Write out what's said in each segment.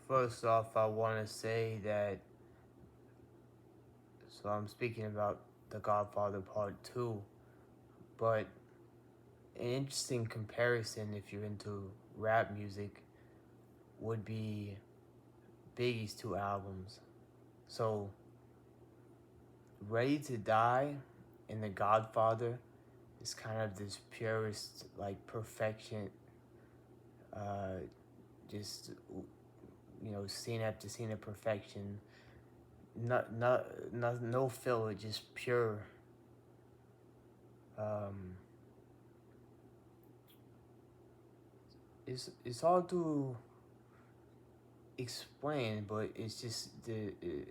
First off, I want to say that, so I'm speaking about The Godfather Part 2, but an interesting comparison if you're into rap music would be Biggie's two albums. So, Ready to Die and The Godfather is kind of this purest, like, perfection, uh, just, scene after scene of perfection. No filler, just pure. Um, it's hard to explain, but it's just it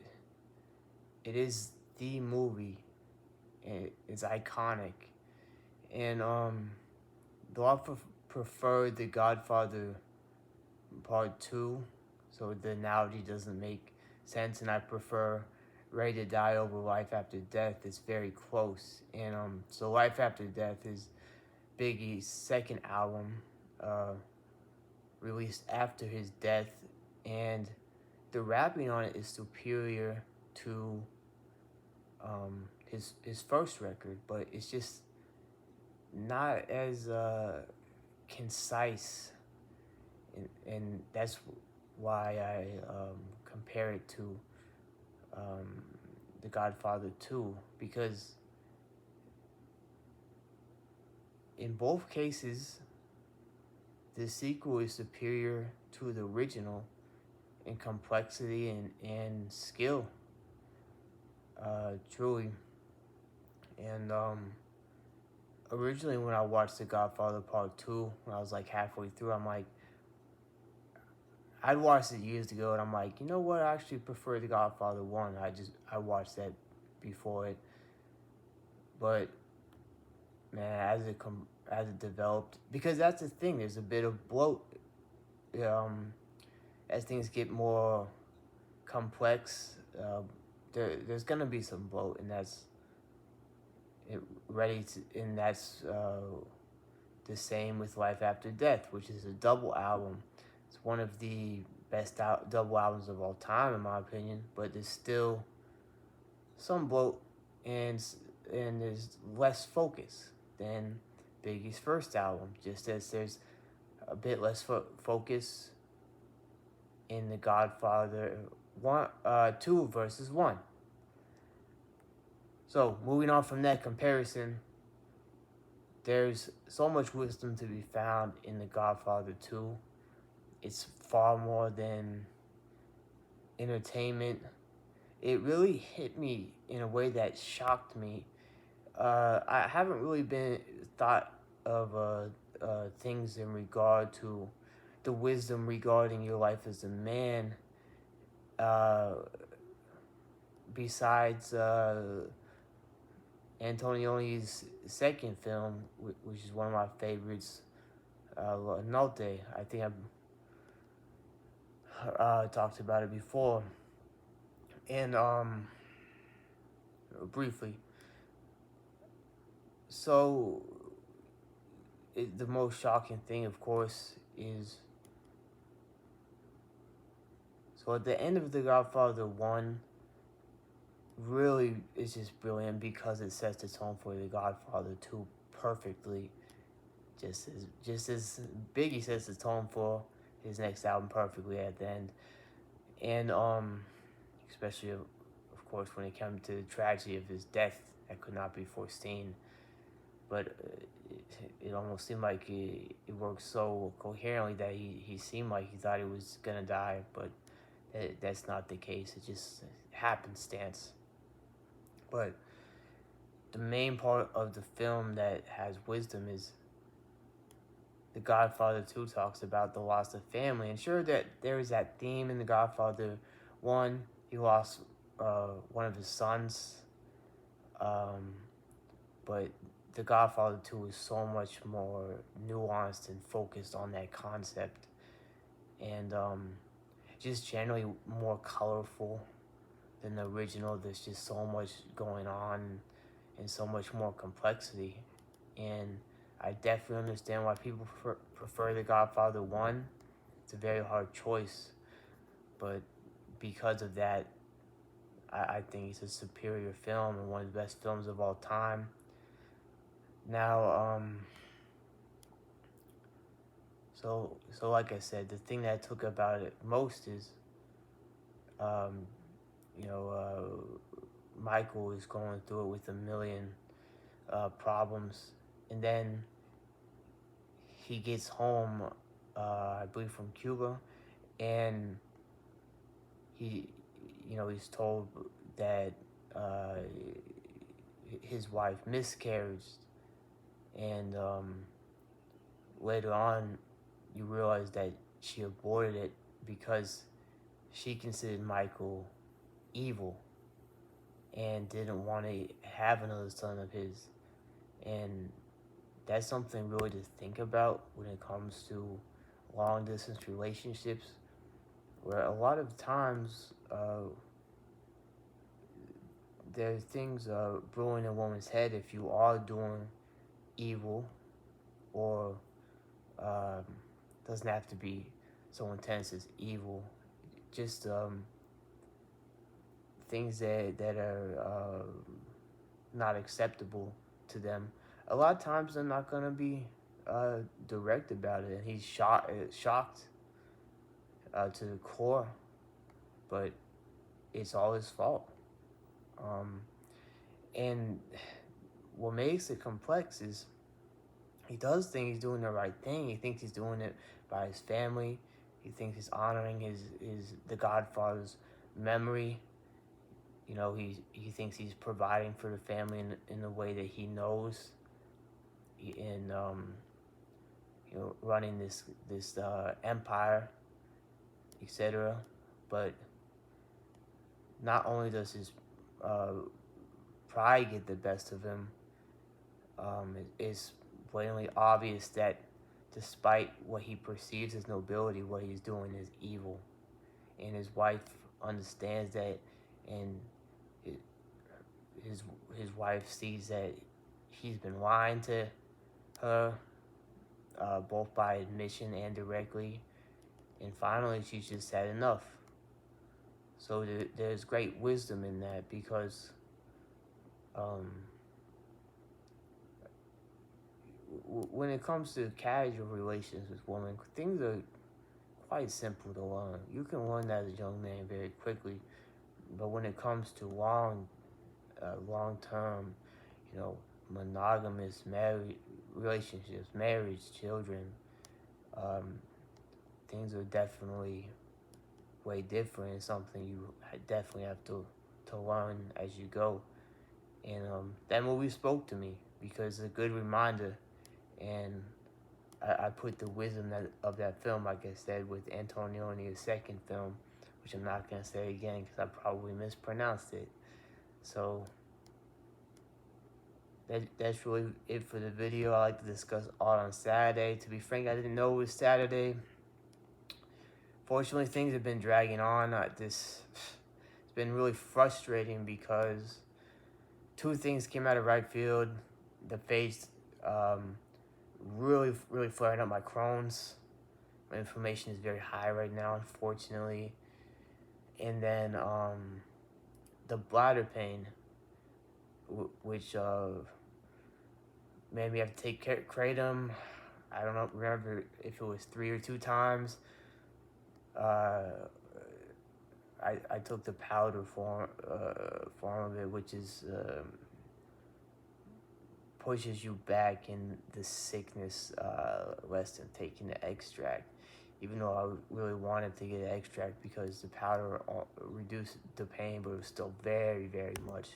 is the movie. And it's iconic, and though I prefer The Godfather Part 2, so the analogy doesn't make sense, and I prefer Ready to Die over Life After Death. It's very close, and so Life After Death is Biggie's second album, uh, released after his death, and the rapping on it is superior to his first record, but it's just not as concise, and that's why I compare it to um, The Godfather 2, because in both cases, the sequel is superior to the original in complexity and skill, truly. And originally, when I watched The Godfather Part 2, when I was like halfway through, I'd watched it years ago, and I'm like, you know what? I actually prefer The Godfather 1. I watched that before it. But, man, as it developed, because that's the thing, there's a bit of bloat as things get more complex. There's gonna be some bloat, and that's the same with Life After Death, which is a double album. It's one of the best double albums of all time, in my opinion. But there's still some bloat, and there's less focus than Biggie's first album. Just as there's a bit less focus in The Godfather 2 versus 1. So moving on from that comparison, there's so much wisdom to be found in The Godfather 2. It's far more than entertainment. It really hit me in a way that shocked me. I haven't really been thought of things in regard to the wisdom regarding your life as a man, uh, besides Antonioni's second film, which is one of my favorites, Notte. I think I've talked about it before. And briefly. So, the most shocking thing, of course, is so at the end of The Godfather 1, really is just brilliant because it sets the tone for The Godfather 2 perfectly. Just as Biggie sets the tone for his next album perfectly at the end. And especially of course when it comes to the tragedy of his death that could not be foreseen. But it almost seemed like it worked so coherently that he seemed like he thought he was gonna die, but that's not the case. It just happenstance. But the main part of the film that has wisdom is The Godfather 2 talks about the loss of family. And sure that there is that theme in The Godfather 1. He lost one of his sons. But The Godfather 2 is so much more nuanced and focused on that concept. And just generally more colorful than the original. There's just so much going on and so much more complexity. And I definitely understand why people prefer The Godfather 1. It's a very hard choice. but because of that, I think it's a superior film and one of the best films of all time. Now, so like I said, the thing that I took about it most is, um, you know, Michael is going through it with a million problems, and then he gets home, I believe from Cuba, and he, he's told that uh, his wife miscarried, and later on, you realize that she aborted it because she considered Michael evil and didn't want to have another son of his. And that's something really to think about when it comes to long distance relationships, where a lot of times there's things brewing in a woman's head if you are doing evil, or um, doesn't have to be so intense as evil, just things that are not acceptable to them. A lot of times they're not gonna be direct about it, and he's shocked to the core, but it's all his fault. Um, and what makes it complex is he does think he's doing the right thing. He thinks he's doing it by his family. He thinks he's honoring his the Godfather's memory. He thinks he's providing for the family in the way that he knows, in running this empire, etc. But not only does his uh, pride get the best of him, it's blatantly obvious that despite what he perceives as nobility, what he's doing is evil, and his wife understands that, and his wife sees that he's been lying to her, both by admission and directly, and finally she's just had enough. So there's great wisdom in that, because when it comes to casual relations with women, things are quite simple to learn. You can learn that as a young man very quickly, but when it comes to long term, monogamous relationships, marriage, children, um, things are definitely way different. It's something you definitely have to learn as you go. And that movie spoke to me because it's a good reminder. And I put the wisdom of that film, like I said, with Antonioni's second film, which I'm not going to say again because I probably mispronounced it. So that's really it for the video. I like to discuss art on Saturday. To be frank, I didn't know it was Saturday. Fortunately, things have been dragging on. It's been really frustrating because two things came out of right field. The face really, really flaring up my Crohn's. My inflammation is very high right now, unfortunately. And then the bladder pain, which made me have to take kratom. I don't remember if it was 3 or 2 times. I took the powder form of it, which is pushes you back in the sickness less than taking the extract. Even though I really wanted to get an extract because the powder reduced the pain, but it was still very, very much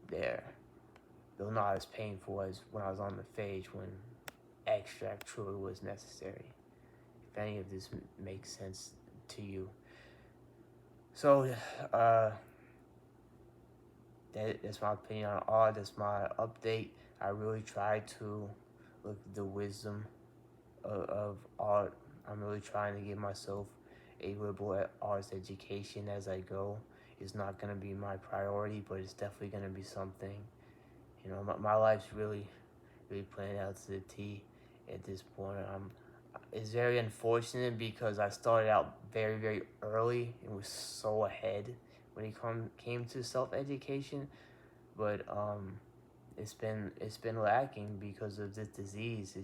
there. Though not as painful as when I was on the phage, when extract truly was necessary. If any of this makes sense to you. So, that's my opinion on art. That's my update. I really try to look at the wisdom of art. I'm really trying to give myself a liberal arts education as I go. It's not going to be my priority, but it's definitely going to be something. My life's really, really playing out to the T at this point. it's very unfortunate because I started out very, very early and was so ahead when it came to self education, but it's been lacking because of this disease.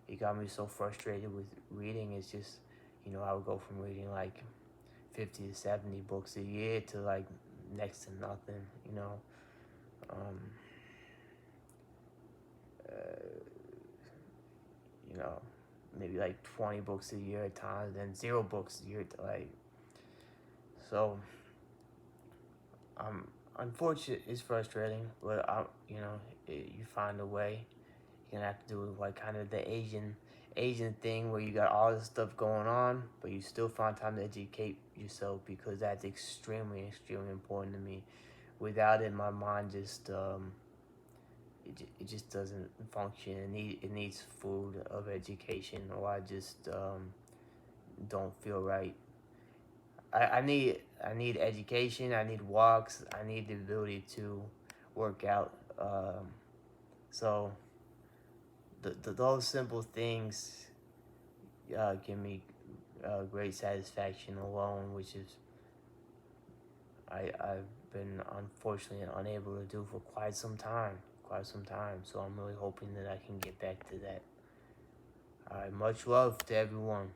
It got me so frustrated with reading. It's just, I would go from reading like 50 to 70 books a year to like next to nothing. Um, uh, you know, maybe like 20 books a year at times, then 0 books a year. So, unfortunate. It's frustrating, but you find a way. You're gonna have to do like kind of the Asian thing where you got all this stuff going on, but you still find time to educate yourself because that's extremely, extremely important to me. Without it, my mind just it just doesn't function. It needs food of education, or I just don't feel right. I need education. I need walks. I need the ability to work out. So those simple things give me great satisfaction alone, which is I've been unfortunately unable to do for quite some time. Quite some time. So I'm really hoping that I can get back to that. All right, much love to everyone.